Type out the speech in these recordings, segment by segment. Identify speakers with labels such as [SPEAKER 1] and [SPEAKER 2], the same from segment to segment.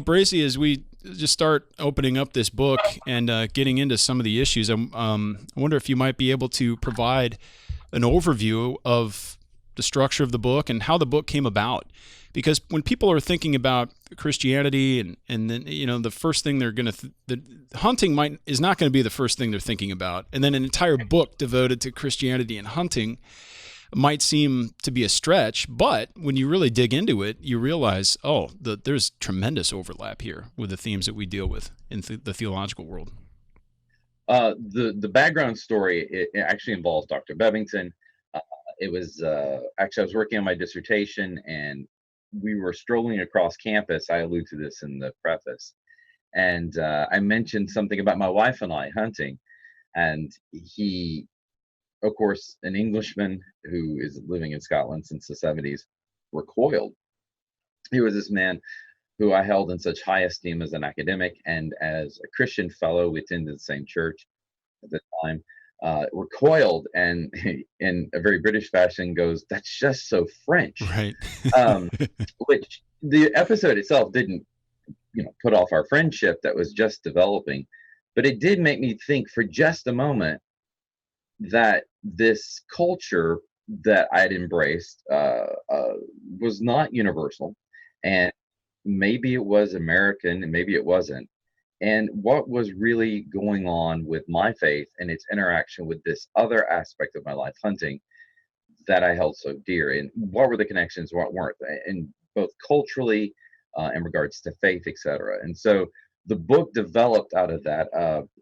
[SPEAKER 1] Bracy, as we just start opening up this book and getting into some of the issues, I wonder if you might be able to provide an overview of the structure of the book and how the book came about. Because when people are thinking about Christianity and then, the first thing they're going to, the hunting is not going to be the first thing they're thinking about. And then an entire book devoted to Christianity and hunting might seem to be a stretch, but when you really dig into it, you realize, there's tremendous overlap here with the themes that we deal with in the theological world.
[SPEAKER 2] The background story, it actually involves Dr. Bevington. It was actually, I was working on my dissertation, and we were strolling across campus. I allude to this in the preface, and I mentioned something about my wife and I hunting, and he, of course, an Englishman who is living in Scotland since the 70s, recoiled. He was this man who I held in such high esteem as an academic and as a Christian fellow. We attended the same church at the time. Recoiled and in a very British fashion goes, "That's just so French."
[SPEAKER 1] Right.
[SPEAKER 2] um, which the episode itself didn't, put off our friendship that was just developing, but it did make me think for just a moment that this culture that I had embraced was not universal, and maybe it was American, and maybe it wasn't. And what was really going on with my faith and its interaction with this other aspect of my life, hunting, that I held so dear, and what were the connections, what weren't, and both culturally, in regards to faith, etc. And so the book developed out of that.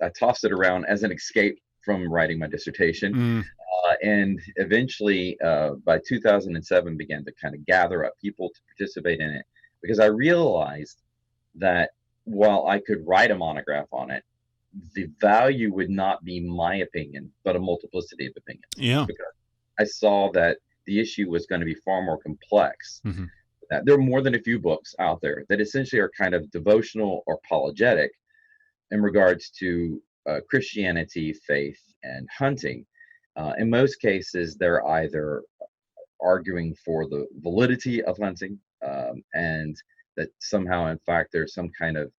[SPEAKER 2] I tossed it around as an escape from writing my dissertation,
[SPEAKER 1] Mm.
[SPEAKER 2] and eventually, by 2007, began to kind of gather up people to participate in it, because I realized that while I could write a monograph on it, the value would not be my opinion, but a multiplicity of opinions.
[SPEAKER 1] Yeah.
[SPEAKER 2] Because I saw that the issue was going to be far more complex.
[SPEAKER 1] Mm-hmm.
[SPEAKER 2] That there are more than a few books out there that essentially are kind of devotional or apologetic in regards to Christianity, faith, and hunting. In most cases, they're either arguing for the validity of hunting, and that somehow, in fact, there's some kind of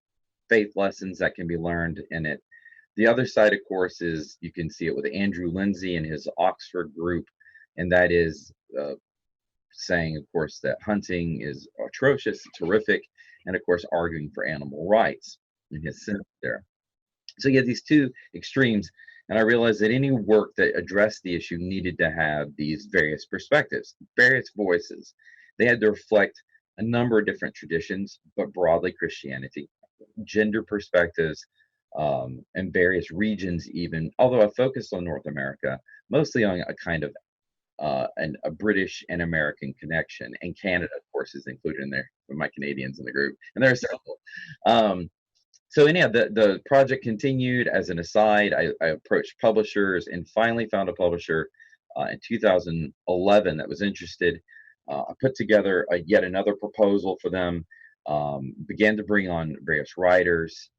[SPEAKER 2] faith lessons that can be learned in it. The other side, of course, is you can see it with Andrew Lindsay and his Oxford group, and that is saying, of course, that hunting is atrocious, terrific, and of course, arguing for animal rights in his sense there. So you have these two extremes, and I realized that any work that addressed the issue needed to have these various perspectives, various voices. They had to reflect a number of different traditions, but broadly Christianity, gender perspectives, and various regions even, although I focused on North America, mostly on a kind of a British and American connection. And Canada, of course, is included in there with my Canadians in the group. And there are several. So anyhow, the project continued. As an aside, I approached publishers and finally found a publisher in 2011 that was interested. I put together yet another proposal for them, began to bring on various writers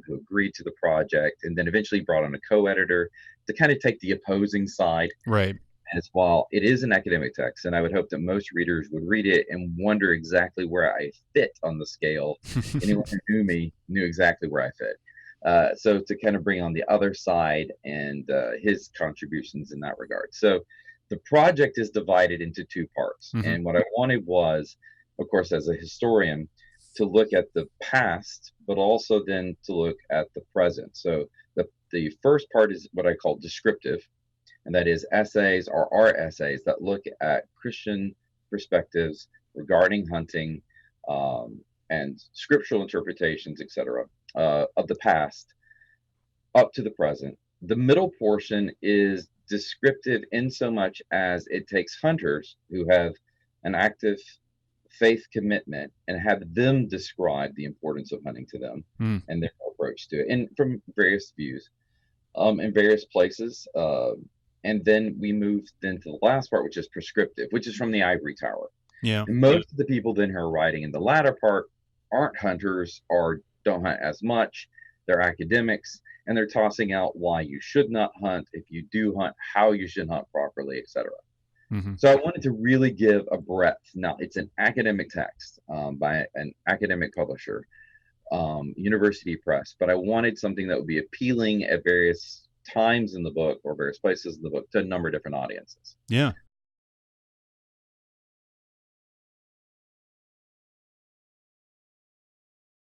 [SPEAKER 2] who agreed to the project, and then eventually brought on a co-editor to kind of take the opposing side.
[SPEAKER 1] Right.
[SPEAKER 2] As while it is an academic text, and I would hope that most readers would read it and wonder exactly where I fit on the scale. Anyone who knew me knew exactly where I fit. So to kind of bring on the other side and his contributions in that regard. So the project is divided into two parts.
[SPEAKER 1] Mm-hmm.
[SPEAKER 2] And what I wanted was, of course, as a historian, to look at the past, but also then to look at the present. So the first part is what I call descriptive, and that is essays or are essays that look at Christian perspectives regarding hunting, and scriptural interpretations, etc., of the past up to the present. The middle portion is descriptive in so much as it takes hunters who have an active faith commitment and have them describe the importance of hunting to them and their approach to it, and from various views, in various places. And then we move then to the last part, which is prescriptive, which is from the ivory tower.
[SPEAKER 1] Yeah.
[SPEAKER 2] And most of the people then who are writing in the latter part aren't hunters or don't hunt as much. They're academics, and they're tossing out why you should not hunt, if you do hunt, how you should hunt properly, etc.
[SPEAKER 1] Mm-hmm.
[SPEAKER 2] So I wanted to really give a breadth. Now, it's an academic text by an academic publisher, university press, but I wanted something that would be appealing at various times in the book or various places in the book to a number of different audiences.
[SPEAKER 1] Yeah.